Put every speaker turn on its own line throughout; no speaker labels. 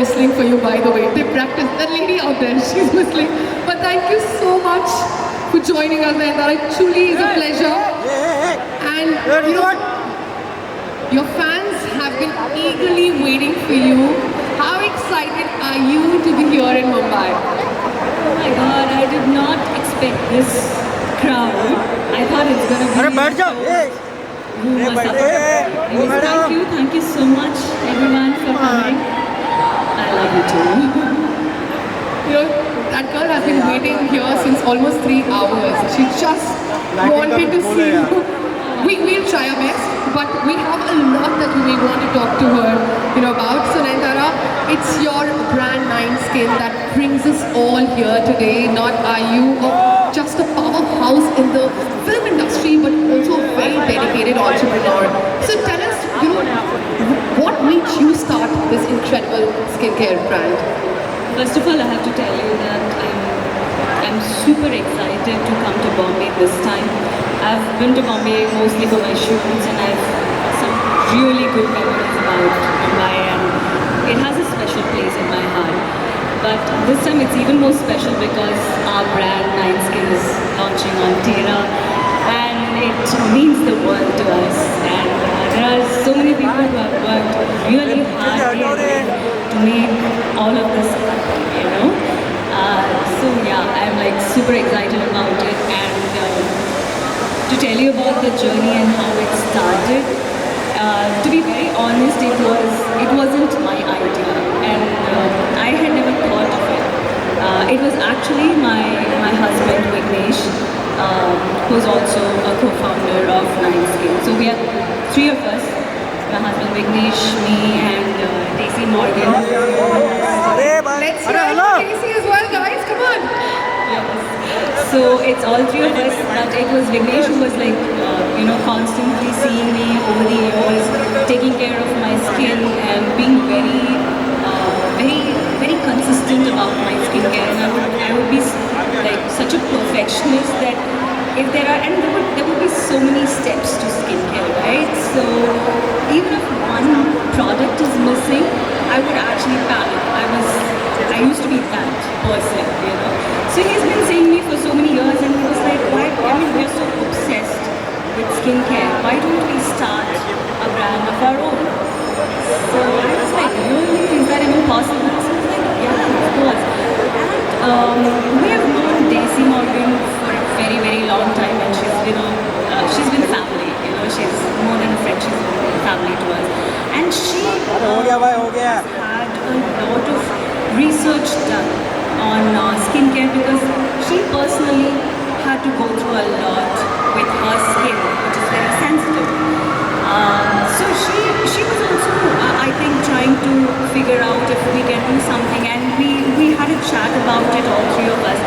whistling for you, by the way. They practice. That lady out there, she's whistling. But thank you so much for joining us, Nayanthara. It truly is a pleasure. And you know, your fans have been eagerly waiting for you. How excited are you to be here in Mumbai?
Oh my God, I did not expect this crowd. I thought it's going to be... Thank you so much everyone for coming. I love you too.
You know, that girl has been waiting here since almost 3 hours. She just wanted to see you. We'll try our best, but we have a lot that we want to talk to her, you know, about. So Nayanthara, it's your brand 9 Skin that brings us all here today. Not are you just a powerhouse in the film industry, but also a very dedicated entrepreneur. So tell us, you know, what made you start this incredible skincare brand?
First of all, I have to tell you that I'm super excited to come to Bombay this time. I've been to Bombay mostly for my shoots and I've some really good memories about Mumbai and it has a special place in my heart. But this time it's even more special because our brand 9 Skin is launching on Tira and it means the world to us. And there are so many people who have worked really hard to make all of this happen, you know. So yeah, I'm like super excited about it and to tell you about the journey and how it started. To be very honest, it wasn't my idea and I had never thought of it. It was actually my husband Vignesh, who's also a co-founder of 9 Skin. So we are 3 of us, my husband Vignesh, me and Daisy Morgan.
Let's hear Daisy as well, guys, come on!
Yes. So it's all 3 of us, but it was Vignesh who was like, you know, constantly seeing me over the years, taking care of my skin and being very consistent about my skincare. And I would be like such a perfectionist that if there are, and there would be so many steps to skincare, right? So even if one product is missing, I would actually panic. I used to be that person, you know. So he's been seeing me for so many years and he was like, why, I mean, we're so obsessed with skincare. Why don't we start a brand of our own? So I was like, really? Is that even possible? So I was like, yeah, of course. And we have known Daisy Morgan for a very, very long time and she's been family, you know, she's more than a friend, she's been family to us. And she had a lot of research done on skincare because she personally had to go through a lot with her skin, which is very sensitive. So she was also, I think, trying to figure out if we can do something, and we had a chat about it, all 3 of us,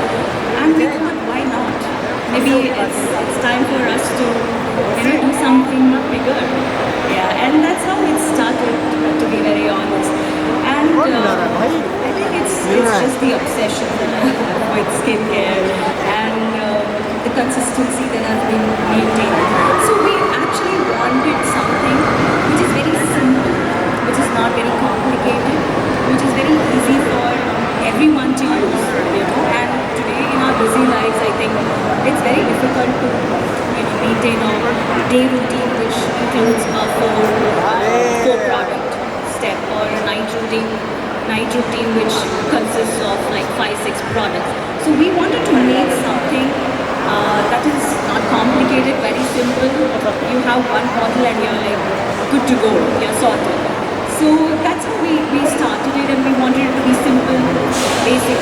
and we thought, why not? Maybe it's time for us to, you know, do something bigger. Yeah, and that's how it started, to be very honest. And I think it's just the obsession with skincare and the consistency that has been maintained. So we actually wanted something which is very simple, which is not very complicated, which is very easy for everyone to use, you know. And today in our busy lives, I think it's very difficult to, you know, maintain a day routine which includes a 4 product step or a night routine which consists of like 5-6 products. So we wanted to make something that is not complicated, very simple. You have one bottle and you're like good to go, you're sorted. So that's how we started it, and we wanted it to be simple, basic,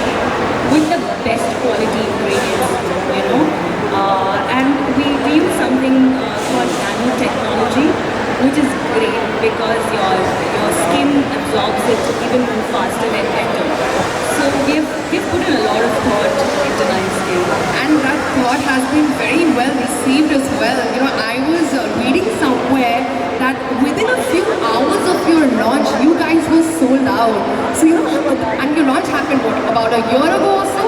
with the best quality ingredients, you know. And we use something called nanotechnology, which is great because your skin absorbs it even more faster and better. So we've put in a lot of thought into 9 Skin.
And that thought has been very well received as well. You know, I was reading somewhere that within a few hours of your launch, you guys were sold out. So, you know, and your launch happened, what, about a year ago or so?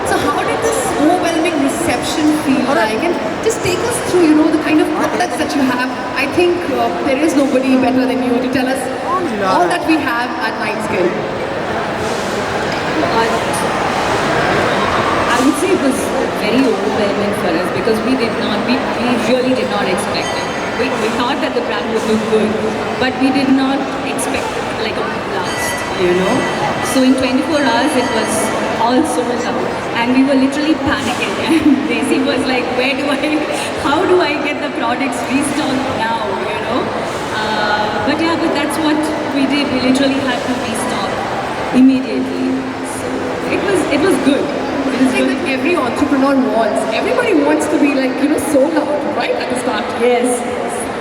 So how did this overwhelming reception feel like? And just take us through, you know, the kind of products that you have. I think there is nobody better than you to tell us all that we have at 9 Skin.
but we did not expect like a blast, you know. So in 24 hours it was all sold out, and we were literally panicking. And Daisy was like, how do I get the products restocked now, you know? But yeah, but that's what we did. We literally had to restock immediately. So it was good. It was
It's like
good.
that every entrepreneur wants. Everybody wants to be like, sold out, right, at the start.
Yes,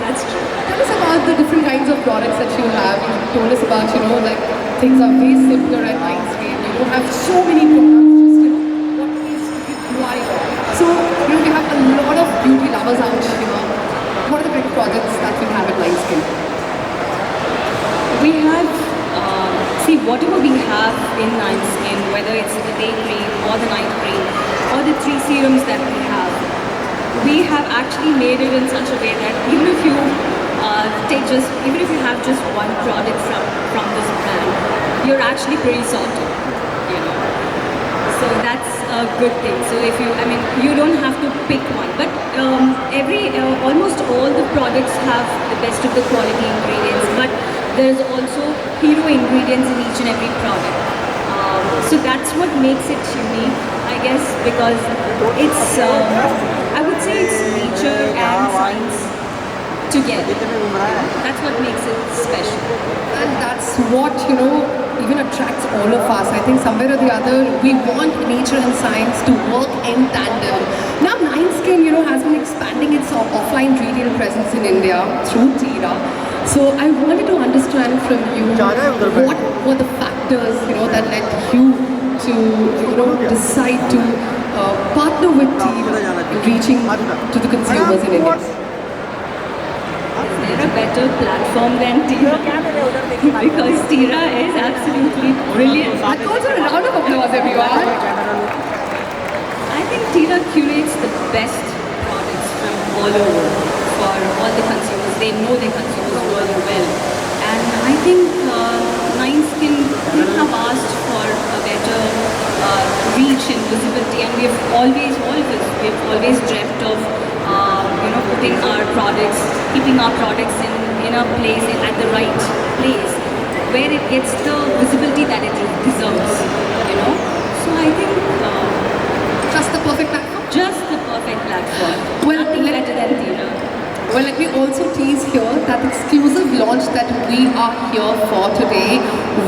that's true.
Tell us about the different kinds of products that you have. You told us about, like things are way simpler at Mindscape. You don't have so many products, just, what is required. So, we have a lot of beauty lovers out here. What are the big projects that we have at Mindscape?
We have, see, whatever we have in Nine Skin, whether it's the day cream or the night cream or the 3 serums that we have actually made it in such a way that even if you even if you have just one product from this brand, you're actually pretty sorted, you know. So that's a good thing. So if you don't have to pick one, but almost all the products have the best of the quality ingredients, but there's also hero ingredients in each and every product. So that's what makes it unique, I guess, because it's, I would say it's nature and science together. That's what makes it special.
And that's what, even attracts all of us. I think somewhere or the other, we want nature and science to work in tandem. Now, Nine Skin, has been expanding its offline retail presence in India through Tira. So I wanted to understand from you, what were the factors, that led you to, decide to partner with Tira in reaching to the consumers in India?
Is there a better platform than Tira? Because Tira is absolutely brilliant.
That calls for a round of applause, everyone.
I think Tira curates the best products from all over for all the consumers. They know their consumers really well. And I think Nine Skin could have asked for a better reach and visibility. And all of us, we've always dreamt of putting our products, keeping our products in a place, at the right place, where it gets the visibility that it deserves, So I think
Just the perfect platform.
just the perfect platform.
Well,
Nothing better than Tira.
Well, let me also tease here that exclusive launch that we are here for today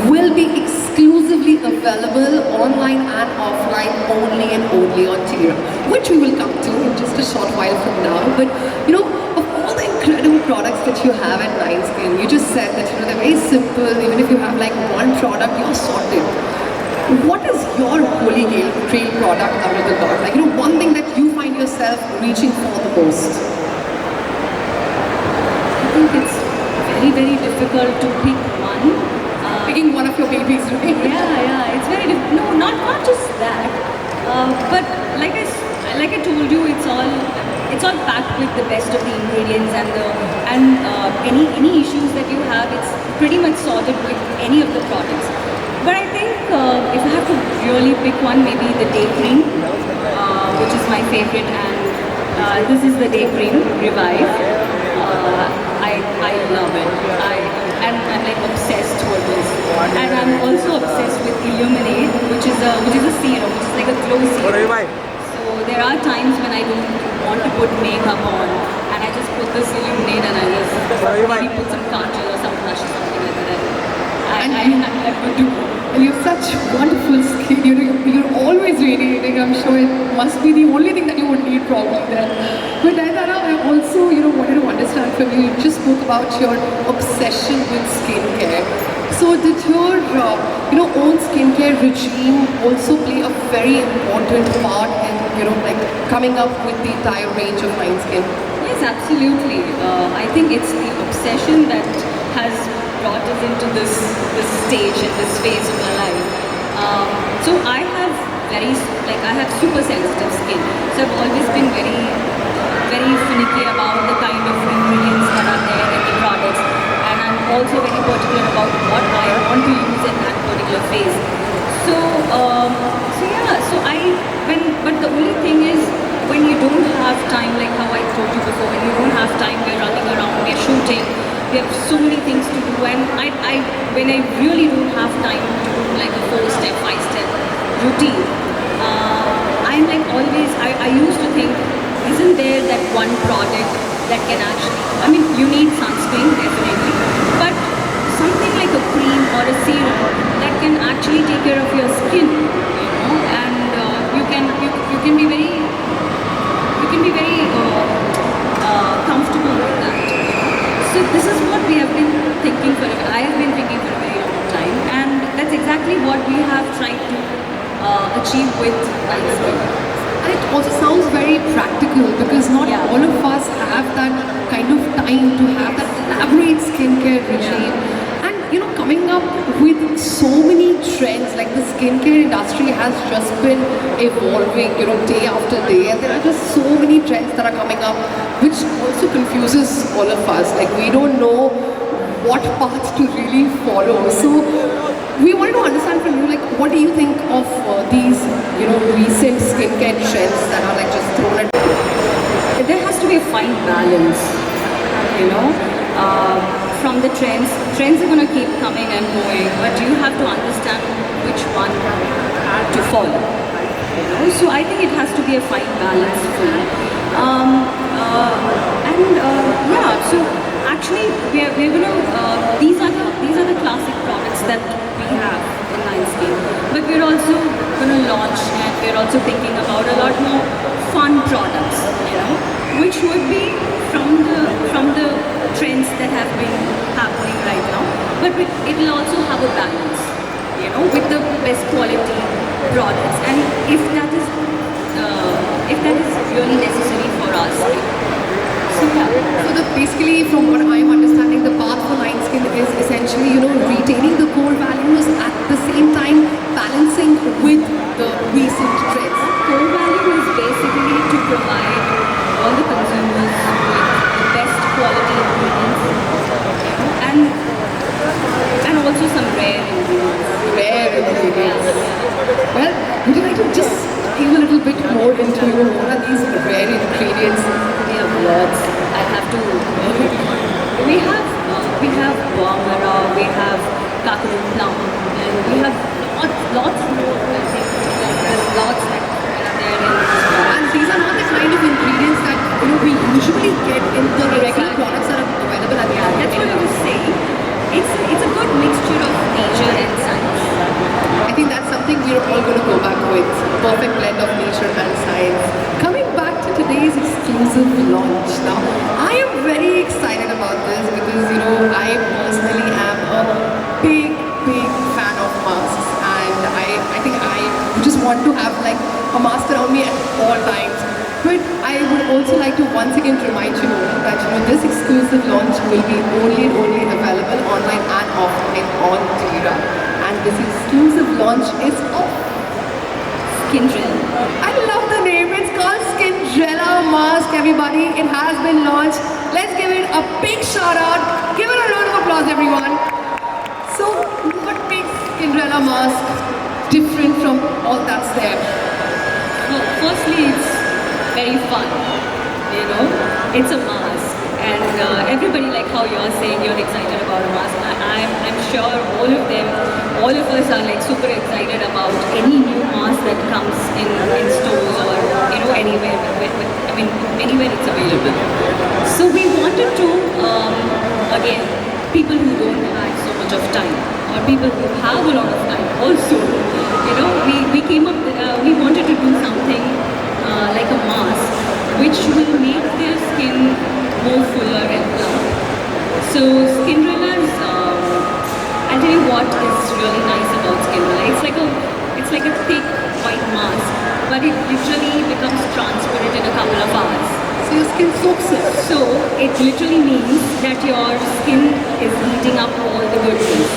will be exclusively available online and offline only and only on Tira, which we will come to in just a short while from now. But, of all the incredible products that you have at Nine Skin, you just said that, they're very simple. Even if you have like one product, you're sorted. What is your holy grail product out of the lot? Like, one thing that you find yourself reaching for the most?
I think it's very, very difficult to pick one.
Picking one of your babies, right?
Yeah, it's very difficult. No, not just that. But like I told you, it's all packed with the best of the ingredients and any issues that you have, it's pretty much sorted with any of the products. But I think if I have to really pick one, maybe the day cream, which is my favorite, and this is the day cream Revive. I love it. I'm like obsessed with this, and I'm also obsessed with Illuminate, which is a serum, which is like a glow serum. So there are times when I don't want to put makeup on, and I just put this Illuminate and I just maybe put some kajal or some blush or something like that. I'm good to go.
And you have such wonderful skin. You're always radiating. I'm sure it must be the only thing that you would need probably then. But Nayanthara, I also, wanted to understand from you. You just spoke about your obsession with skincare. So did your, own skincare regime also play a very important part in, like coming up with the entire range of Nine Skin?
Yes, absolutely. I think it's the obsession that has brought us into this stage and this phase of our life. So I have super sensitive skin. So I've always been very, very finicky about the kind of ingredients that are there in the products, and I'm also very particular about what I want to use in that particular phase. But the only thing is, when you don't have time, like how I told you before, when you don't have time, we're running around, we're shooting, we have so many things to when I really don't have time to do like a 4-step, 5-step routine, I'm like always, I used to think, isn't there that one product that can actually, I mean, you need sunscreen definitely, but something like a cream or a serum that can actually take care of your skin, and you can be very comfortable with that. So this is what we have been thinking for. I have been thinking for a very long time, and that's exactly what we have tried to achieve with Lightskin.
And it also sounds very practical because not
Yeah.
all of us have that kind of time to have that elaborate skincare regime. And coming up with so many trends, like the skincare industry has just been evolving, day after day, and there are just so many trends that are coming up, which also confuses all of us. Like we don't know what path to really follow. So we wanted to understand from you, like, what do you think of these, recent skincare trends that are like just thrown at?
There has to be a fine balance, you know. From the trends are going to keep coming and going, but you have to understand which one to follow. So I think it has to be a fine balance for you. Yeah, so actually we're going to these are the classic products that we have in Lionsgate, but we're also going to launch, and we're also thinking about a lot more fun products, which would be from the trends that have been happening right now, but it will also have a balance, with the best quality products, and if that is really necessary for us. So yeah.
So basically, from what I'm understanding, the path for Lionskin is essentially, retaining the core values at the same time balancing with the recent trends.
Core value is basically to provide all the consumers with the best quality ingredients, and also some rare ingredients.
Rare ingredients. Well, would you like to just give a little bit more into what are these rare ingredients?
We have lots. I have to. We have guamara, we have kakadu plum, and we have lots more. I think there's lots that are there in this product.
And these are not the kind of ingredients that we usually get in the regular products that are available at the
Yeah, that's what I was saying. It's a good mixture of nature and science.
I think that's something we're all going to go back with. Perfect blend of nature and science. Coming back to today's exclusive launch. Now, I am very excited about this because, I personally am a big fan of masks. And I think I just want to have like a mask around me at all times. But I would also like to once again remind you that this exclusive launch will be only available online and offline on Tira. And this exclusive launch is of
Skindrel.
I love the name. It's called Skindrella Mask, everybody. It has been launched. Let's give it a big shout out. Give it a round of applause, everyone. So, what makes Skindrella Mask different from all that's there?
Well, firstly, it's very fun. It's a mask, and everybody, like how you're saying, you're excited about a mask. I'm sure all of us are like super excited about any new mask that comes in stores or anywhere. Anywhere it's available. So we wanted to again, people who don't have so much of time, or people who have a lot of time also, we came up. We wanted to do something like a mask which will make their skin more fuller and plump. So Skindrella's, I'll tell you what is really nice about Skindrella. It's like a thick white mask, but it literally becomes transparent in a couple of hours.
So your skin soaks it.
So it literally means that your skin is eating up all the good things.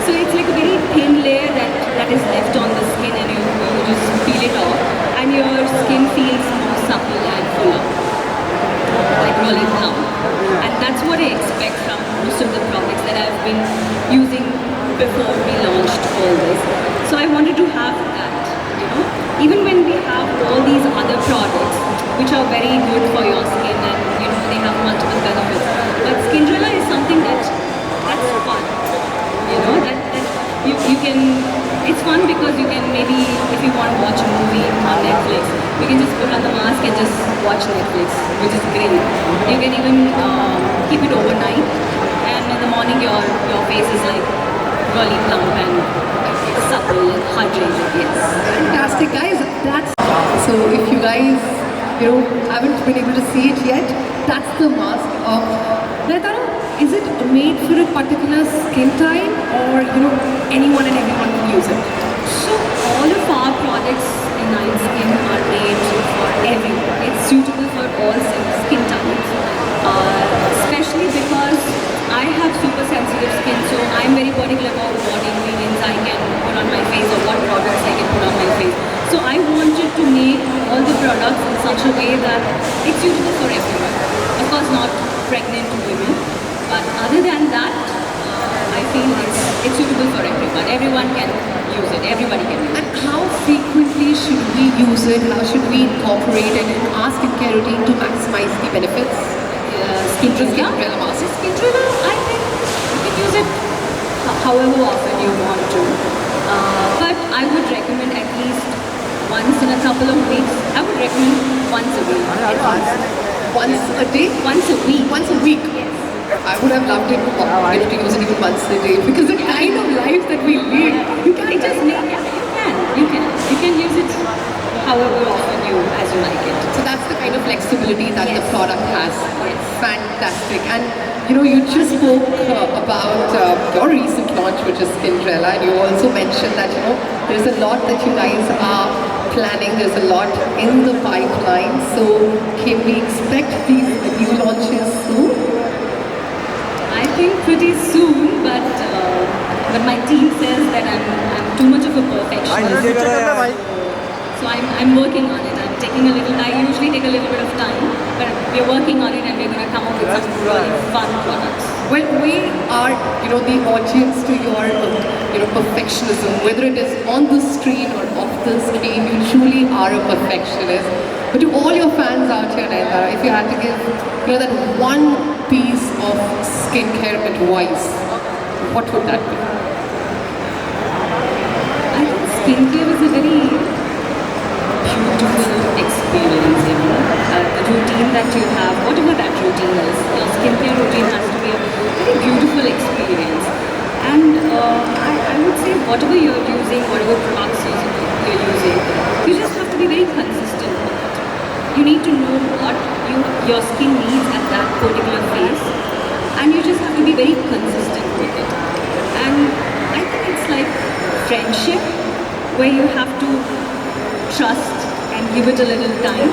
So it's like a very thin layer that is left on the skin, and you just peel it off, and your skin feels more supple and fuller, like really plump. And that's what I expect from most of the products that I've been using before we launched all this. So I wanted to have that, even when we have all these other products which are very good for your skin, and they have multiple benefits. But Skindrella is something that it's fun. You know, that you can, it's fun because you can maybe, if you want to watch a movie on Netflix, you can just put on the mask and just watch Netflix, which is great. You can even keep it overnight, and in the morning your face is like really plump and supple and hydrated, yes.
Fantastic, guys. That's so. If you guys, haven't been able to see it yet, that's the mask of Nayanthara. Is it made for a particular skin type, or anyone and everyone can use it?
So all of our products in Nine Skin are made for everyone. It's suitable for all skin types, especially because I have super sensitive skin, so I'm very particular about what ingredients I can put on my face or what products I can put on my face. So I wanted to make all the products in such a way that it's suitable for everyone. Of course, not pregnant women, but other than that, I feel it's suitable for everyone. Everyone can use it. Everybody can use it.
And how frequently should we use it? How should we incorporate it in our skincare routine to maximize the benefits?
Skin
mask.
Tira, I think you can use it however often you want to. But I would recommend at least once in a couple of weeks. I would recommend once a week at least.
Once a day?
Once a week.
Once a week.
Yes.
I would have loved it to use it even once a day, because the kind of life that we lead, you can't just make.
Yeah, you can use it however often as you like it.
So that's the kind of flexibility that the product has.
Yes.
Fantastic. And you just spoke about your recent launch, which is Skintrella, and you also mentioned that there's a lot that you guys are planning. There's a lot in the pipeline. So can we expect these new launches soon?
I think pretty soon, but my team says that I'm too much of a perfectionist. So I'm working on it. I'm taking a little. I usually take a little bit of time, but we're working on it, and we're going to come up with some really fun products.
Well, we are, the audience to your, perfectionism, whether it is on the screen or off the screen. You truly are a perfectionist. But to all your fans out here, Nayanthara, if you had to give, that one piece of skincare advice, what would that be?
I think skincare is a very beautiful experience, the routine that you have, whatever that routine is, your skincare routine has to be a very beautiful experience. And I would say whatever you're using, whatever products you're using, you just have to be very consistent with it. You need to know what your skin needs at that particular phase, and you just have to be very consistent with it. And I think it's like friendship, where you have to trust and give it a little time,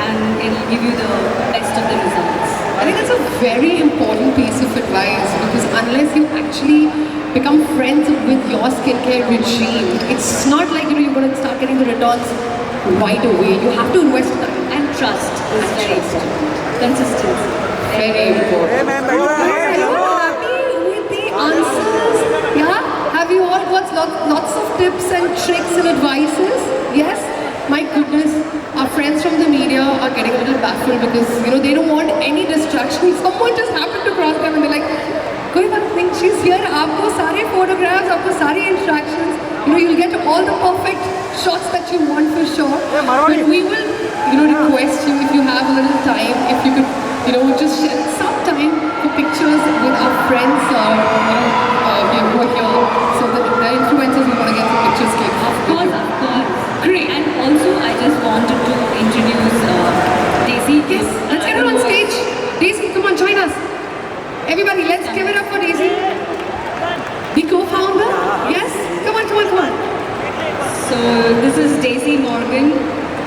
and it'll give you the best of the results.
I think that's a very important piece of advice, because unless you actually become friends with your skincare regime, it's not like you're going to start getting the returns right away. You have to invest time.
And trust is very important. Consistency.
Very important. Are you happy with the answers? Yeah? Have you all got lots of tips and tricks and advices? Yes? My goodness, our friends from the media are getting a little baffled, because they don't want any distractions. Someone just happened to cross them and they're like, कोई बात नहीं, she's here. आपको सारे photographs, आपको सारी interactions. You'll get all the perfect shots that you want for sure. But we will, request you, if you have a little time, if you could, just share some time for pictures with our friends who are here. So the influencers, we want to get some pictures clicked.
Of course.
Great.
And also, I just wanted to introduce Daisy.
Yes, let's get her on stage. Daisy, come on, join us. Everybody, let's give it up for Daisy. The co-founder? Yes? Come on.
So this is Daisy Morgan.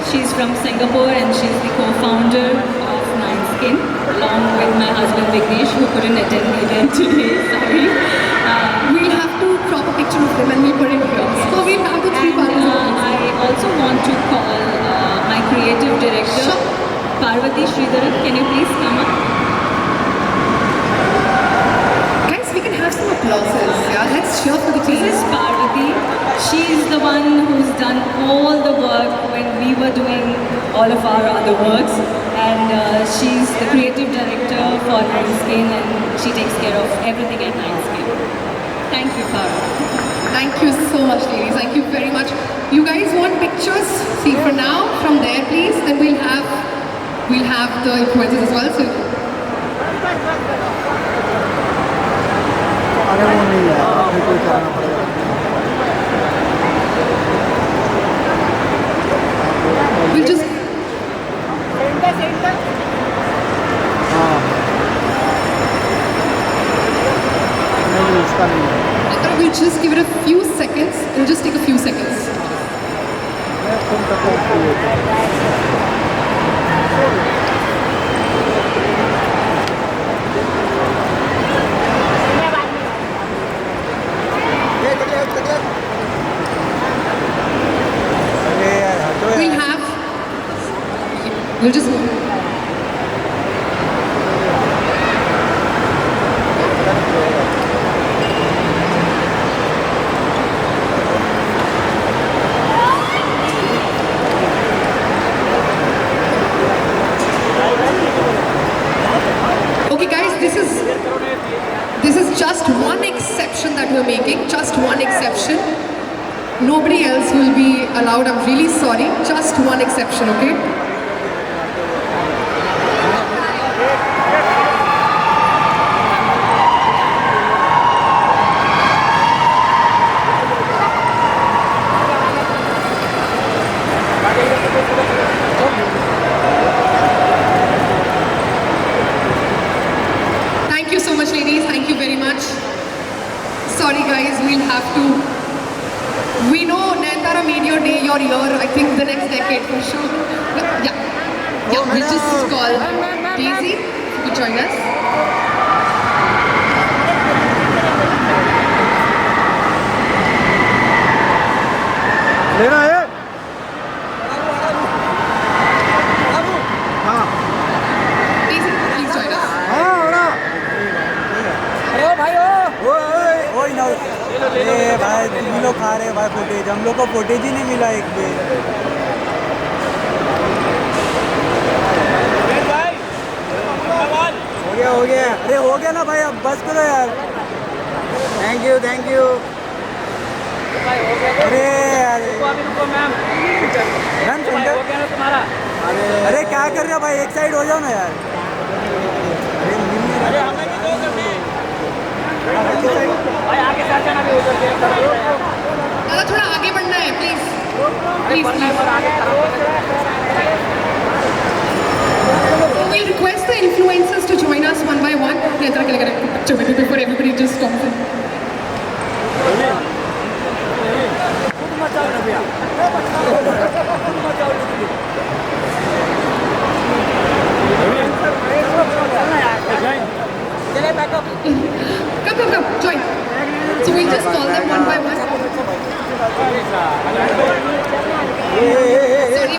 She's from Singapore, and she's the co-founder of Nine Skin, along with my husband Vignesh, who couldn't attend the event today. Sorry.
We'll have to crop a picture of him and we'll put it here. So we'll have the three parts.
I also want to call my creative director,
Sure.
Parvati Sridharan. Can you please come up?
Guys, we can have some applauses. Yeah, let's cheer for the team.
This is Parvati. She's the one who's done all the work when we were doing all of our other works. And she's the creative director for Nine Skin, and she takes care of everything at Nine Skin. Thank you, Tara.
Thank you so much, ladies. Thank you very much. You guys want pictures? See, for now, from there, please. Then we'll have the influencers as well. So
आगे वो नहीं है, आपको कोई कराना पड़ेगा।
we'll just
हाँ नहीं उसका नहीं है।
we'll just give it a few seconds. It'll just take a few seconds.
मैं फोन करता हूँ।
We'll just okay, guys. This is just one exception that we're making. Just one exception. Nobody else will be allowed. I'm really sorry. Just one exception, okay? Thank you so much, ladies. Thank you very much. Sorry, guys. We'll have to. We know Nayanthara made your day, your year. I think the next decade for sure. Yeah. We'll just call Daisy to join us.
लेना है? हाँ
Daisy, please join us.
हाँ बड़ा।
अरे ओ भाई ओ ना ए भाई तुम लोग खा रहे हैं भाई फुटेज, हम लोग को फुटेज ही नहीं मिला एक भी। हो गया अरे हो गया ना भाई, अब बस करो यार। थैंक यू अरे यार मैम अरे क्या कर रहे हो भाई, एक साइड हो जाओ ना यार।
दादा थोड़ा आगे बढ़ना है, please we'll request the influencers to join us one by one. Nayanthara can get a picture with you before everybody just stops in. Come, join. So we'll just call them one by one.